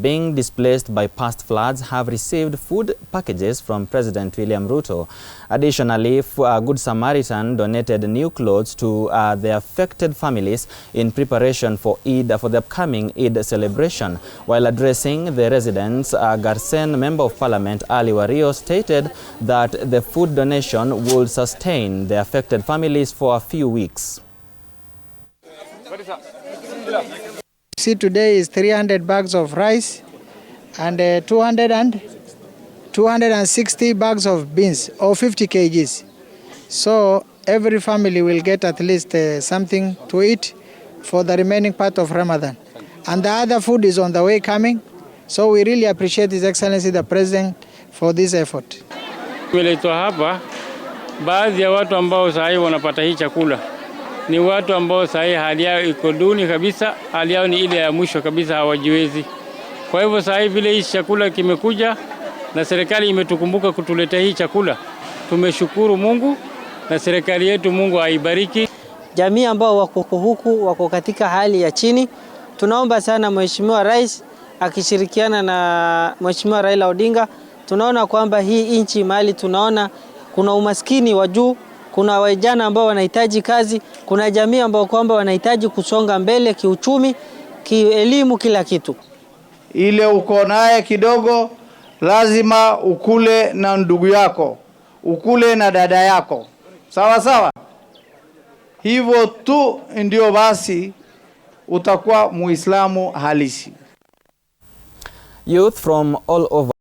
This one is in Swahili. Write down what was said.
being displaced by past floods have received food packages from President William Ruto. Additionally, Good Samaritan donated new clothes to the affected families in preparation for the upcoming Eid celebration. While addressing the residents, Garsen Member of Parliament Ali Wario stated that the food donation will sustain the affected families for a few weeks. See, today is 300 bags of rice and 260 bags of beans, or 50 kgs. So every family will get at least something to eat for the remaining part of Ramadan. And the other food is on the way coming. So we really appreciate His Excellency the President for this effort. Kuletwa hapa baadhi ya watu ambao sasa wanapata hii chakula ni watu ambao sasa hali yao iko duni kabisa, hali yao ni ile ya mwisho kabisa, hawajiwezi. Kwa hivyo sasa vile hii chakula kimekuja na serikali imetukumbuka kutuletea hii chakula, tumeshukuru Mungu na serikali yetu, Mungu aibariki. Jamii ambao wako huku wako katika hali ya chini, tunaomba sana Mheshimiwa Rais akishirikiana na Mheshimiwa Raila Odinga, tunaona kwamba hii nchi mahali tunaona kuna umaskini wa juu, kuna vijana ambao wanahitaji kazi, kuna jamii ambao kwamba wanahitaji kusonga mbele kiuchumi, kielimu, kila kitu. Ile uko naye kidogo lazima ukule na ndugu yako, ukule na dada yako. Sawa sawa? Hivyo tu ndio basi utakuwa Muislamu halisi. Youth from all over